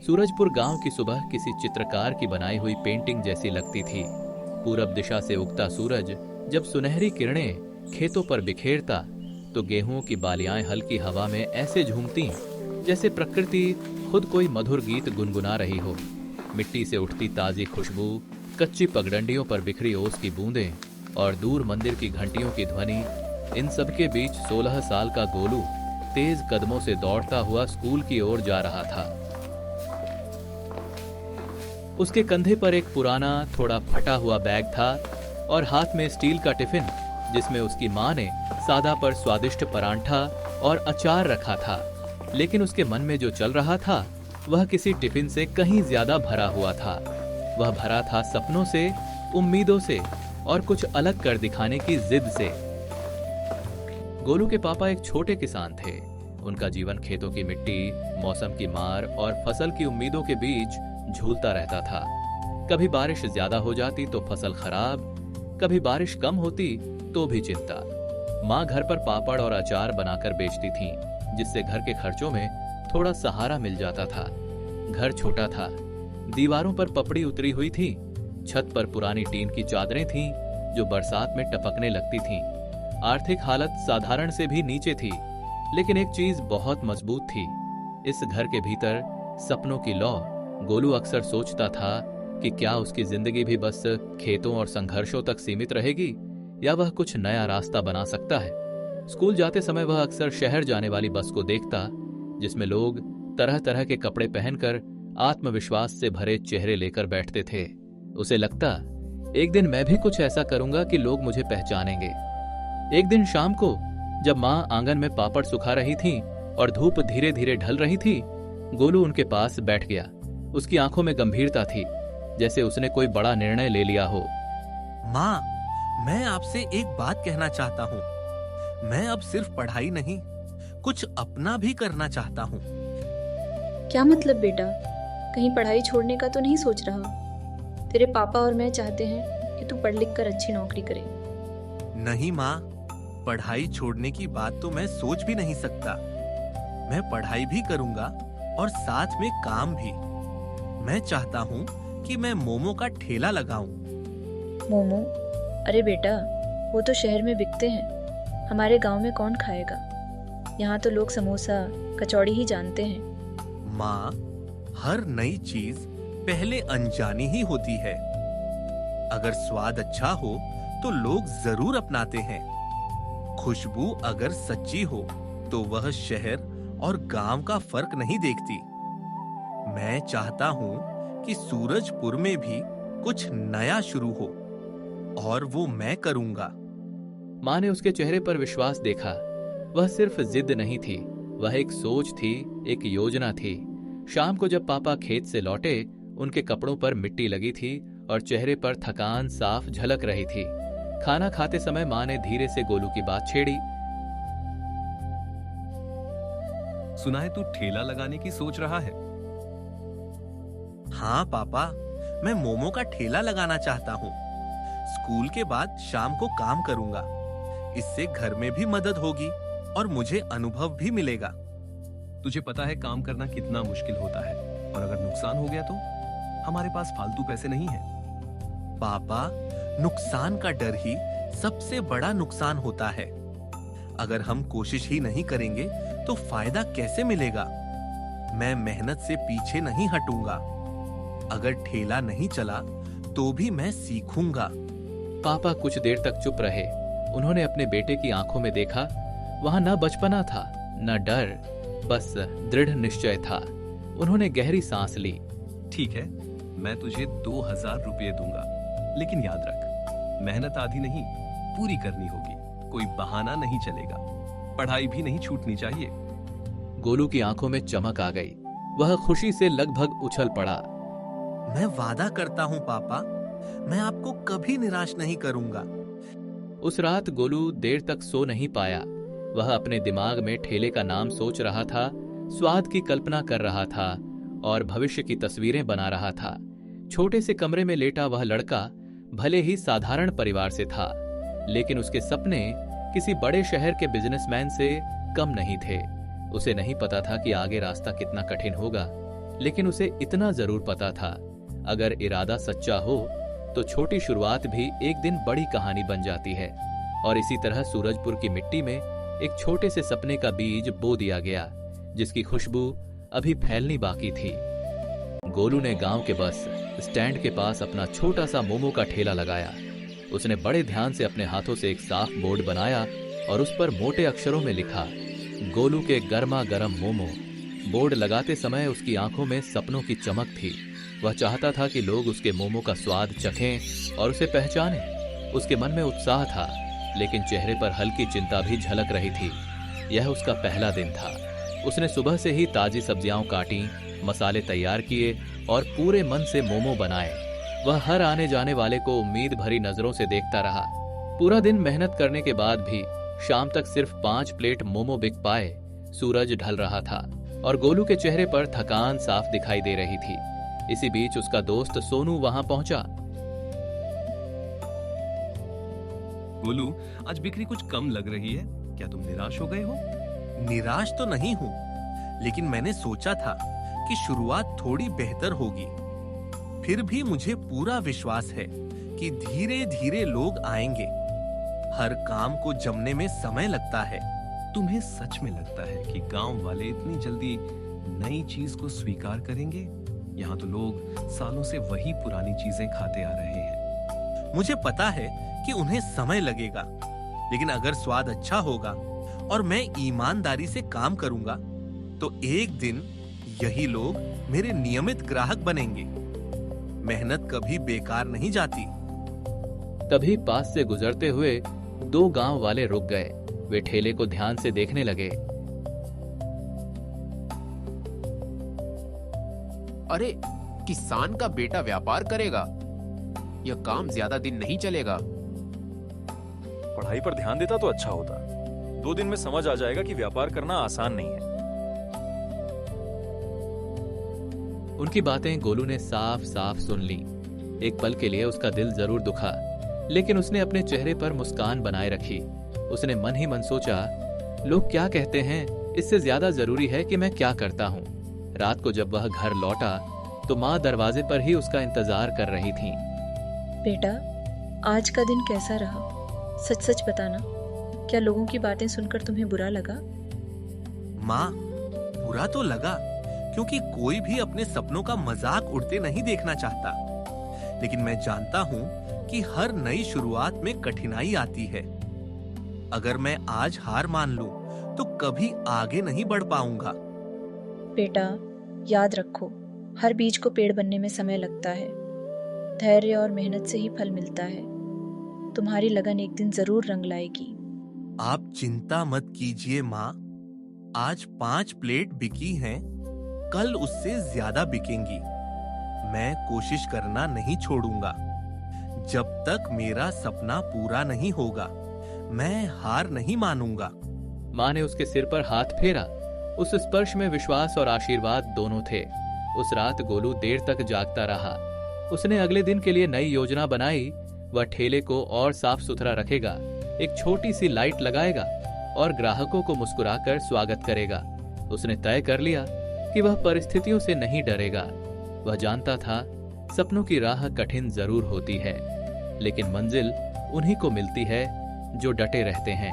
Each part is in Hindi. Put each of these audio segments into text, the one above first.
सूरजपुर गांव की सुबह किसी चित्रकार की बनाई हुई पेंटिंग जैसी लगती थी। पूरब दिशा से उगता सूरज जब सुनहरी किरणें खेतों पर बिखेरता तो गेहूं की बालियां हल्की हवा में ऐसे झूमती जैसे प्रकृति खुद कोई मधुर गीत गुनगुना रही हो। मिट्टी से उठती ताजी खुशबू, कच्ची पगडंडियों पर बिखरी ओस की बूंदें और दूर मंदिर की घंटियों की ध्वनि, इन सब के बीच 16 साल का गोलू तेज कदमों से दौड़ता हुआ स्कूल की ओर जा रहा था। उसके कंधे पर एक पुराना थोड़ा फटा हुआ बैग था और हाथ में स्टील का टिफिन जिसमें उसकी मां ने सादा पर स्वादिष्ट परांठा और अचार रखा था। लेकिन उसके मन में जो चल रहा था वह किसी टिफिन से कहीं ज्यादा भरा हुआ था। वह भरा था सपनों से, उम्मीदों से और कुछ अलग कर दिखाने की जिद से। गोलू के पापा एक छोटे किसान थे। उनका जीवन खेतों की मिट्टी, मौसम की मार और फसल की उम्मीदों के बीच झूलता रहता था। कभी बारिश ज्यादा हो जाती तो फसल खराब, कभी बारिश कम होती तो भी चिंता। माँ घर पर पापड़ और अचार बनाकर बेचती थीं, जिससे घर के खर्चों में थोड़ा सहारा मिल जाता था। घर छोटा था, दीवारों पर पपड़ी उतरी हुई थी, छत पर पुरानी टीन की चादरें थीं जो बरसात में टपकने लगती थीं। आर्थिक हालत साधारण से भी नीचे थी, लेकिन एक चीज बहुत मजबूत थी, इस घर के भीतर सपनों की लौ। गोलू अक्सर सोचता था कि क्या उसकी जिंदगी भी बस खेतों और संघर्षों तक सीमित रहेगी या वह कुछ नया रास्ता बना सकता है। स्कूल जाते समय वह अक्सर शहर जाने वाली बस को देखता, जिसमें लोग तरह तरह के कपड़े पहनकर आत्मविश्वास से भरे चेहरे लेकर बैठते थे। उसे लगता, एक दिन मैं भी कुछ ऐसा करूंगा कि लोग मुझे पहचानेंगे। एक दिन शाम को जब मां आंगन में पापड़ सुखा रही थी और धूप धीरे धीरे ढल रही थी, गोलू उनके पास बैठ गया। उसकी आंखों में गंभीरता थी, जैसे उसने कोई बड़ा निर्णय ले लिया हो। माँ, मैं आपसे एक बात कहना चाहता हूँ। मैं अब सिर्फ पढ़ाई नहीं, कुछ अपना भी करना चाहता हूँ। क्या मतलब बेटा? कहीं पढ़ाई छोड़ने का तो नहीं सोच रहा? तेरे पापा और मैं चाहते हैं कि तू पढ़ लिख कर अच्छी नौकरी करे। नहीं माँ, पढ़ाई छोड़ने की बात तो मैं सोच भी नहीं सकता। मैं पढ़ाई भी करूंगा और साथ में काम भी। मैं चाहता हूँ कि मैं मोमो का ठेला लगाऊं। मोमो? अरे बेटा, वो तो शहर में बिकते हैं, हमारे गांव में कौन खाएगा? यहाँ तो लोग समोसा, कचौड़ी ही जानते हैं। माँ, हर नई चीज पहले अनजानी ही होती है। अगर स्वाद अच्छा हो तो लोग जरूर अपनाते हैं। खुशबू अगर सच्ची हो तो वह शहर और गांव का फर्क नहीं देखती। मैं चाहता हूं कि सूरजपुर में भी कुछ नया शुरू हो, और वो मैं करूंगा। मां ने उसके चेहरे पर विश्वास देखा। वह सिर्फ जिद नहीं थी, वह एक सोच थी, एक योजना थी। शाम को जब पापा खेत से लौटे, उनके कपड़ों पर मिट्टी लगी थी और चेहरे पर थकान साफ झलक रही थी। खाना खाते समय मां ने धीरे से गोलू की बात छेड़ी। सुना है तू ठेला लगाने की सोच रहा है? हाँ पापा, मैं मोमो का ठेला लगाना चाहता हूँ। स्कूल के बाद शाम को काम करूंगा। इससे घर में भी मदद होगी और मुझे अनुभव भी मिलेगा। तुझे पता है काम करना कितना मुश्किल होता है, और अगर नुकसान हो गया तो? हमारे पास फालतू पैसे नहीं है। पापा, नुकसान का डर ही सबसे बड़ा नुकसान होता है। अगर हम कोशिश ही नहीं करेंगे तो फायदा कैसे मिलेगा? मैं मेहनत से पीछे नहीं हटूंगा। अगर ठेला नहीं चला तो भी मैं सीखूंगा। पापा कुछ देर तक चुप रहे। उन्होंने अपने बेटे की आंखों में देखा। वहां न बचपना था, न डर, बस दृढ़ निश्चय था। उन्होंने गहरी सांस ली। ठीक है, मैं तुझे 2000 रुपये दूंगा, लेकिन याद रख, मेहनत आधी नहीं, पूरी करनी होगी। कोई बहाना नहीं चलेगा। पढ़ाई भी नहीं छूटनी चाहिए। गोलू की आंखों में चमक आ गई। वह खुशी से लगभग उछल पड़ा। मैं वादा करता हूँ पापा, मैं आपको कभी निराश नहीं करूंगा। उस रात गोलू देर तक सो नहीं पाया। वह अपने दिमाग में ठेले का नाम सोच रहा था, स्वाद की कल्पना कर रहा था और भविष्य की तस्वीरें बना रहा था। छोटे से कमरे में लेटा वह लड़का भले ही साधारण परिवार से था, लेकिन उसके सपने किसी बड़े शहर के बिजनेसमैन से कम नहीं थे। उसे नहीं पता था कि आगे रास्ता कितना कठिन होगा, लेकिन उसे इतना जरूर पता था, अगर इरादा सच्चा हो तो छोटी शुरुआत भी एक दिन बड़ी कहानी बन जाती है। और इसी तरह सूरजपुर की मिट्टी में एक छोटे से सपने का बीज बो दिया गया, जिसकी खुशबू अभी फैलनी बाकी थी। गोलू ने गांव के बस स्टैंड के पास अपना छोटा सा मोमो का ठेला लगाया। उसने बड़े ध्यान से अपने हाथों से एक साफ बोर्ड बनाया और उस पर मोटे अक्षरों में लिखा, गोलू के गर्मा गर्म मोमो। बोर्ड लगाते समय उसकी आंखों में सपनों की चमक थी। वह चाहता था कि लोग उसके मोमो का स्वाद चखें और उसे पहचानें। उसके मन में उत्साह था, लेकिन चेहरे पर हल्की चिंता भी झलक रही थी। यह उसका पहला दिन था। उसने सुबह से ही ताजी सब्जियां काटी, मसाले तैयार किए और पूरे मन से मोमो बनाए। वह हर आने जाने वाले को उम्मीद भरी नजरों से देखता रहा। पूरा दिन मेहनत करने के बाद भी शाम तक सिर्फ 5 प्लेट मोमो बिक पाए। सूरज ढल रहा था और गोलू के चेहरे पर थकान साफ दिखाई दे रही थी। इसी बीच उसका दोस्त सोनू वहां पहुंचा। गोलू, आज बिक्री कुछ कम लग रही है, क्या तुम निराश हो गए हो? निराश तो नहीं हूँ, लेकिन मैंने सोचा था कि शुरुआत थोड़ी बेहतर होगी। फिर भी मुझे पूरा विश्वास है कि धीरे धीरे लोग आएंगे। हर काम को जमने में समय लगता है। तुम्हें सच में लगता है कि गांव वाले इतनी जल्दी नई चीज को स्वीकार करेंगे? यहाँ तो लोग सालों से वही पुरानी चीजें खाते आ रहे हैं। मुझे पता है कि उन्हें समय लगेगा, लेकिन अगर स्वाद अच्छा होगा और मैं ईमानदारी से काम करूंगा तो एक दिन यही लोग मेरे नियमित ग्राहक बनेंगे। मेहनत कभी बेकार नहीं जाती। तभी पास से गुजरते हुए 2 गांव वाले रुक गए। वे ठेले को ध्यान से देखने लगे। अरे, किसान का बेटा व्यापार करेगा? यह काम ज्यादा दिन नहीं चलेगा। पढ़ाई पर ध्यान देता तो अच्छा होता। 2 दिन में समझ आ जाएगा कि व्यापार करना आसान नहीं है। उनकी बातें गोलू ने साफ साफ सुन ली। एक पल के लिए उसका दिल जरूर दुखा, लेकिन उसने अपने चेहरे पर मुस्कान बनाए रखी। उसने मन ही मन सोचा, लोग क्या कहते हैं, इससे ज्यादा जरूरी है कि मैं क्या करता हूँ। रात को जब वह घर लौटा तो माँ दरवाजे पर ही उसका इंतजार कर रही थीं। बेटा, आज का दिन कैसा रहा? सच सच बताना, क्या लोगों की बातें सुनकर तुम्हें बुरा लगा? माँ, बुरा तो लगा, क्योंकि कोई भी अपने सपनों का मजाक उड़ते नहीं देखना चाहता। लेकिन मैं जानता हूँ कि हर नई शुरुआत में कठिनाई आती है। अगर मैं आज हार मान लूं, तो कभी आगे नहीं बढ़ पाऊंगा। बेटा, याद रखो, हर बीज को पेड़ बनने में समय लगता है। धैर्य और मेहनत से ही फल मिलता है। तुम्हारी लगन एक दिन जरूर रंग लाएगी। आप चिंता मत कीजिए माँ। आज 5 प्लेट बिकी हैं, कल उससे ज्यादा बिकेंगी। मैं कोशिश करना नहीं छोड़ूंगा। जब तक मेरा सपना पूरा नहीं होगा, मैं हार नहीं मानूंगा। माँ ने उसके सिर पर हाथ फेरा। उस स्पर्श में विश्वास और आशीर्वाद दोनों थे। उस रात गोलू देर तक जागता रहा। उसने अगले दिन के लिए नई योजना बनाई। वह ठेले को और साफ सुथरा रखेगा, एक छोटी सी लाइट लगाएगा और ग्राहकों को मुस्कुराकर स्वागत करेगा। उसने तय कर लिया कि वह परिस्थितियों से नहीं डरेगा। वह जानता था सपनों की राह कठिन जरूर होती है, लेकिन मंजिल उन्हीं को मिलती है जो डटे रहते हैं।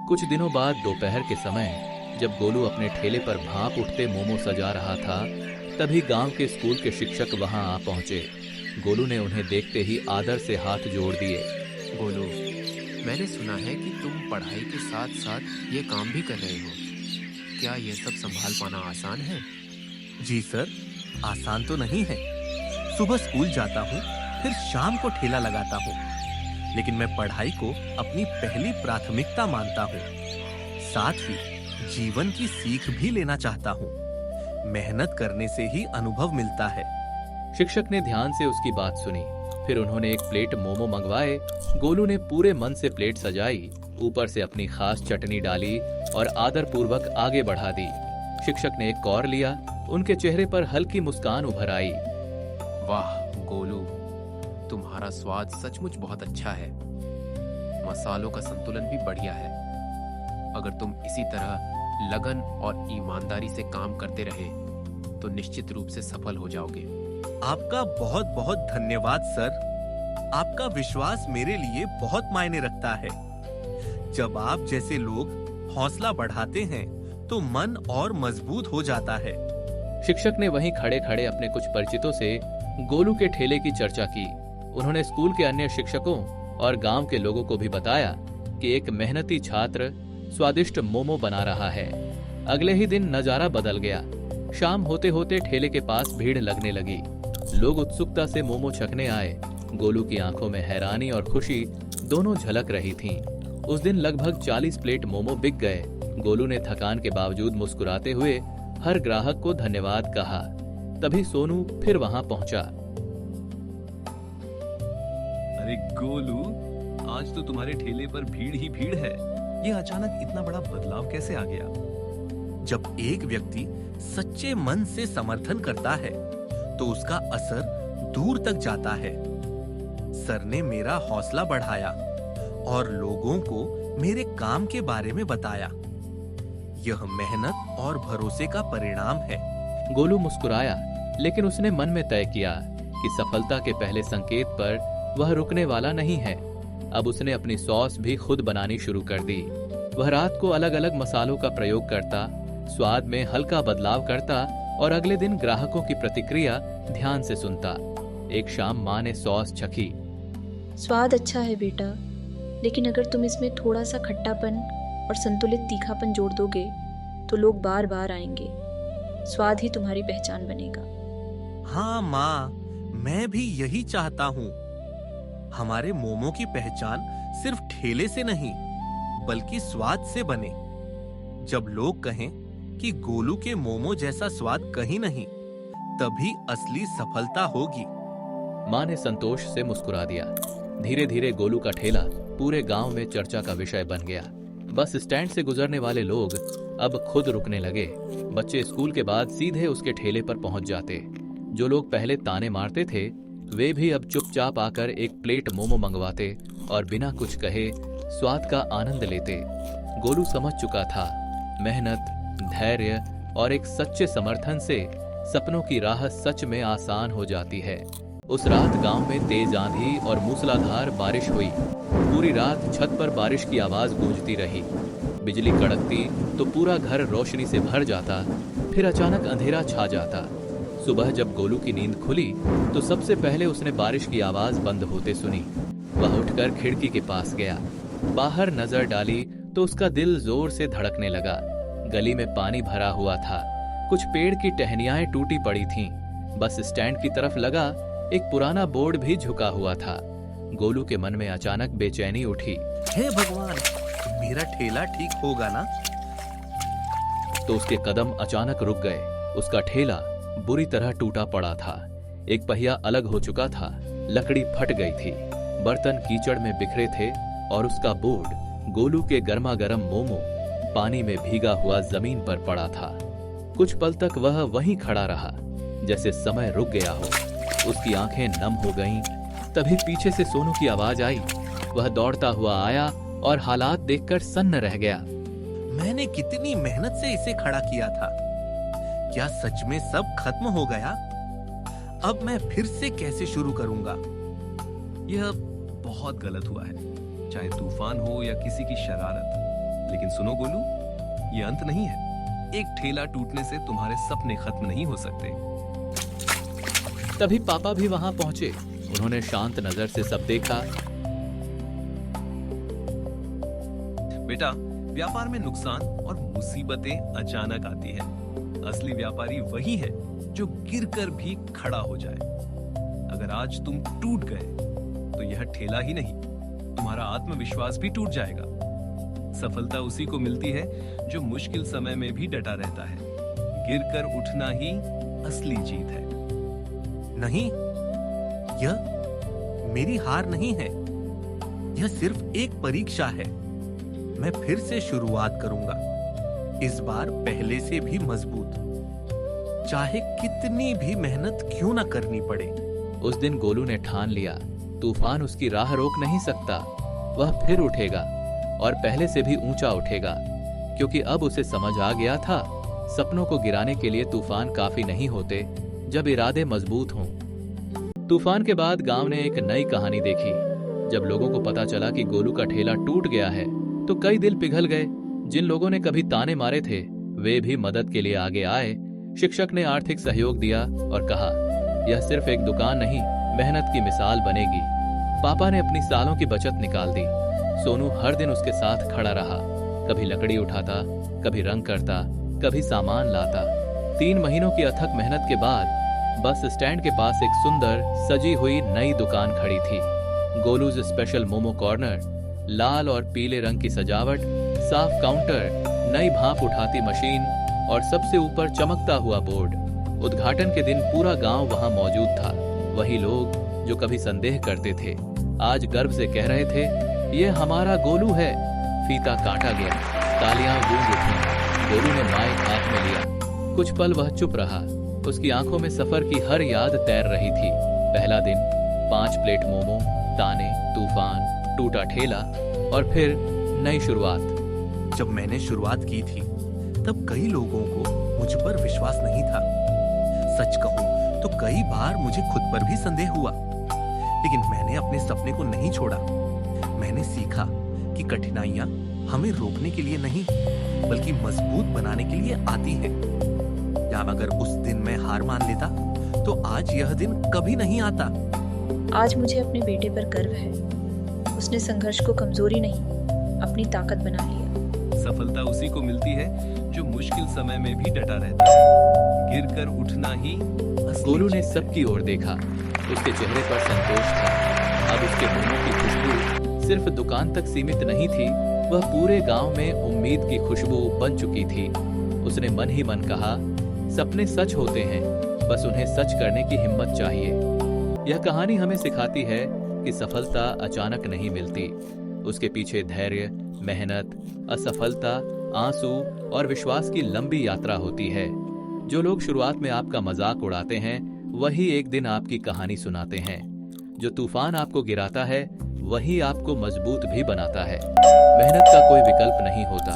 कुछ दिनों बाद दोपहर के समय जब गोलू अपने ठेले पर भाप उठते मोमो सजा रहा था, तभी गांव के स्कूल के शिक्षक वहां आ पहुंचे। गोलू ने उन्हें देखते ही आदर से हाथ जोड़ दिए। गोलू, मैंने सुना है कि तुम पढ़ाई के साथ साथ ये काम भी कर रहे हो। क्या यह सब संभाल पाना आसान है? जी सर, आसान तो नहीं है। सुबह स्कूल जाता हूँ, फिर शाम को ठेला लगाता हूँ, लेकिन मैं पढ़ाई को अपनी पहली प्राथमिकता मानता हूँ। साथ ही जीवन की सीख भी लेना चाहता हूँ। मेहनत करने से ही अनुभव मिलता है। शिक्षक ने ध्यान से उसकी बात सुनी। फिर उन्होंने एक प्लेट मोमो मंगवाए। गोलू ने पूरे मन से प्लेट सजाई, ऊपर से अपनी खास चटनी डाली और आदर पूर्वक आगे बढ़ा दी। शिक्षक ने एक कौर लिया। उनके चेहरे पर हल्की मुस्कान उभर आई। वाह गोलू, तुम्हारा स्वाद सचमुच बहुत अच्छा है। मसालों का संतुलन भी बढ़िया है। अगर तुम इसी तरह लगन और ईमानदारी से काम करते रहे तो निश्चित रूप से सफल हो जाओगे। आपका बहुत बहुत धन्यवाद सर। आपका विश्वास मेरे लिए बहुत मायने रखता है। जब आप जैसे लोग हौसला बढ़ाते हैं तो मन और मजबूत हो जाता है। शिक्षक ने वहीं खड़े खड़े अपने कुछ परिचितों से गोलू के ठेले की चर्चा की। उन्होंने स्कूल के अन्य शिक्षकों और गांव के लोगों को भी बताया कि एक मेहनती छात्र स्वादिष्ट मोमो बना रहा है। अगले ही दिन नजारा बदल गया। शाम होते होते ठेले के पास भीड़ लगने लगी। लोग उत्सुकता से मोमो चखने आए। गोलू की आंखों में हैरानी और खुशी दोनों झलक रही थीं। उस दिन लगभग 40 प्लेट मोमो बिक गए। गोलू ने थकान के बावजूद मुस्कुराते हुए हर ग्राहक को धन्यवाद कहा। तभी सोनू फिर वहां पहुंचा। अरे गोलू, आज तो तुम्हारे ठेले पर भीड़ ही भीड़ है। ये अचानक इतना बड़ा बदलाव कैसे आ गया? जब एक व्यक्ति सच्चे मन से समर्थन करता है तो उसका असर दूर तक जाता है। सर ने मेरा हौसला बढ़ाया और लोगों को मेरे काम के बारे में बताया। यह मेहनत और भरोसे का परिणाम है। गोलू मुस्कुराया, लेकिन उसने मन में तय किया कि सफलता के पहले संकेत पर वह रुकने वाला नहीं है। अब उसने अपनी सॉस भी खुद बनानी शुरू कर दी। वह रात को अलग अलग मसालों का प्रयोग करता, स्वाद में हल्का बदलाव करता और अगले दिन ग्राहकों की प्रतिक्रिया ध्यान से सुनता। एक शाम माँ ने सॉस चखी। स्वाद अच्छा है बेटा, लेकिन अगर तुम इसमें थोड़ा सा खट्टापन और संतुलित तीखापन जोड़ दोगे तो लोग बार बार आएंगे। स्वाद ही तुम्हारी पहचान बनेगा। हाँ माँ, मैं भी यही चाहता हूँ। हमारे मोमो की पहचान सिर्फ ठेले से नहीं बल्कि स्वाद से बने। जब लोग कहें कि गोलू के मोमो जैसा स्वाद कहीं नहीं, तभी असली सफलता होगी। माँ ने संतोष से मुस्कुरा दिया। धीरे धीरे गोलू का ठेला पूरे गांव में चर्चा का विषय बन गया। बस स्टैंड से गुजरने वाले लोग अब खुद रुकने लगे। बच्चे स्कूल के बाद सीधे उसके ठेले पर पहुंच जाते। जो लोग पहले ताने मारते थे वे भी अब चुपचाप आकर एक प्लेट मोमो मंगवाते और बिना कुछ कहे स्वाद का आनंद लेते। गोलू समझ चुका था, मेहनत, धैर्य और एक सच्चे समर्थन से सपनों की राह सच में आसान हो जाती है। उस रात गांव में तेज आंधी और मूसलाधार बारिश हुई। पूरी रात छत पर बारिश की आवाज गूंजती रही। बिजली कड़कती तो पूरा घर रोशनी से भर जाता, फिर अचानक अंधेरा छा जाता। सुबह जब गोलू की नींद खुली तो सबसे पहले उसने बारिश की आवाज बंद होते सुनी। वह उठकर खिड़की के पास गया। बाहर नजर डाली तो उसका दिल जोर से धड़कने लगा। गली में पानी भरा हुआ था। कुछ पेड़ की टहनियाएं टूटी पड़ी थीं। बस स्टैंड की तरफ लगा एक पुराना बोर्ड भी झुका हुआ था। गोलू के मन में अचानक बेचैनी उठी। हे भगवान, मेरा ठेला ठीक होगा ना? तो उसके कदम अचानक रुक गए। उसका ठेला बुरी तरह टूटा पड़ा था। एक पहिया अलग हो चुका था, लकड़ी फट गई थी, बर्तन कीचड़ में बिखरे थे और उसका बोर्ड, गोलू के गर्मा गर्म मोमो, पानी में भीगा हुआ जमीन पर पड़ा था। कुछ पल तक वह वहीं खड़ा रहा, जैसे समय रुक गया हो। उसकी आंखें नम हो गईं। तभी पीछे से सोनू की आवाज आई। वह दौड़ता हुआ आया और हालात देखकर सन्न रह गया। मैंने कितनी मेहनत से इसे खड़ा किया था। क्या सच में सब खत्म हो गया? अब मैं फिर से कैसे शुरू करूंगा? यह बहुत गलत हुआ है, चाहे तूफान हो या किसी की शरारत। लेकिन सुनो गोलू, ये अंत नहीं है। एक ठेला टूटने से तुम्हारे सपने खत्म नहीं हो सकते। तभी पापा भी वहां पहुंचे। उन्होंने शांत नजर से सब देखा। बेटा, व्यापार में नुकसान और मुसीबतें अचानक आती है। असली व्यापारी वही है जो गिरकर भी खड़ा हो जाए। अगर आज तुम टूट गए तो यह ठेला ही नहीं, तुम्हारा आत्मविश्वास भी टूट जाएगा। सफलता उसी को मिलती है जो मुश्किल समय में भी डटा रहता है। गिरकर उठना ही असली जीत है। नहीं, यह मेरी हार नहीं है। यह सिर्फ एक परीक्षा है। मैं फिर से शुरुआत करूंगा, इस बार पहले से भी मजबूत, चाहे कितनी भी मेहनत क्यों ना करनी पड़े। उस दिन गोलू ने ठान लिया, तूफान उसकी राह रोक नहीं सकता। वह फिर उठेगा और पहले से भी ऊंचा उठेगा, क्योंकि अब उसे समझ आ गया था, सपनों को गिराने के लिए तूफान काफी नहीं होते जब इरादे मजबूत हों। तूफान के बाद गांव ने एक नई कहानी देखी। जब लोगों को पता चला कि गोलू का ठेला टूट गया है तो कई दिल पिघल गए। जिन लोगों ने कभी ताने मारे थे वे भी मदद के लिए आगे आए। शिक्षक ने आर्थिक सहयोग दिया और कहा, यह सिर्फ एक दुकान नहीं, मेहनत की मिसाल बनेगी। पापा ने अपनी सालों की बचत निकाल दी। सोनू हर दिन उसके साथ खड़ा रहा। कभी लकड़ी उठाता, कभी रंग करता, कभी सामान लाता। 3 महीनों की अथक मेहनत के बाद बस स्टैंड के पास एक सुंदर सजी हुई नई दुकान खड़ी थी। गोलूज स्पेशल मोमो कॉर्नर, लाल और पीले रंग की सजावट, साफ काउंटर, नई भाप उठाती मशीन और सबसे ऊपर चमकता हुआ बोर्ड। उद्घाटन के दिन पूरा गांव वहां मौजूद था। वही लोग जो कभी संदेह करते थे आज गर्व से कह रहे थे, ये हमारा गोलू है। फीता काटा गया, तालियां गूंज उठी। गोलू ने माइक हाथ में लिया। कुछ पल वह चुप रहा। उसकी आंखों में सफर की हर याद तैर रही थी। पहला दिन, 5 प्लेट मोमो, ताने, तूफान, टूटा ठेला और फिर नई शुरुआत। जब मैंने शुरुआत की थी तब कई लोगों को मुझ पर विश्वास नहीं था। सच कहूं तो कई बार मुझे खुद पर भी संदेह हुआ, लेकिन मैंने अपने सपने को नहीं छोड़ा। मैंने सीखा कि कठिनाइयां हमें रोकने के लिए नहीं बल्कि मजबूत बनाने के लिए आती है। या अगर उस दिन मैं हार मान लेता तो आज यह दिन कभी नहीं आता। आज मुझे अपने बेटे पर गर्व है। उसने संघर्ष को कमजोरी नहीं, अपनी ताकत बना लिया। सफलता उसी को मिलती है जो मुश्किल समय में भी डटा रहता है। गिरकर उठना ही असली गोलू ने जीत है। सबकी ओर देखा। उसके चेहरे पर संतोष था। अब उसके मोमो की खुशबू सिर्फ दुकान तक सीमित नहीं थी, वह पूरे गांव में उम्मीद की खुशबू बन चुकी थी। उसने मन ही मन कहा, सपने सच होते हैं, बस उन्हें सच करने की हिम्मत चाहिए। यह कहानी हमें सिखाती है कि सफलता अचानक नहीं मिलती। उसके पीछे धैर्य, मेहनत, असफलता, आंसू और विश्वास की लंबी यात्रा होती है। जो लोग शुरुआत में आपका मजाक उड़ाते हैं वही एक दिन आपकी कहानी सुनाते हैं। जो तूफान आपको गिराता है वही आपको मजबूत भी बनाता है। मेहनत का कोई विकल्प नहीं होता।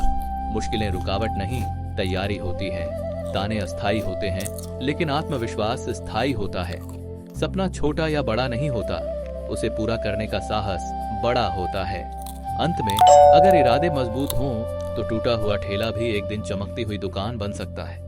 मुश्किलें रुकावट नहीं, तैयारी होती है। ताने अस्थायी होते हैं लेकिन आत्मविश्वास स्थायी होता है। सपना छोटा या बड़ा नहीं होता, उसे पूरा करने का साहस बड़ा होता है। अंत में अगर इरादे मजबूत हों तो टूटा हुआ ठेला भी एक दिन चमकती हुई दुकान बन सकता है।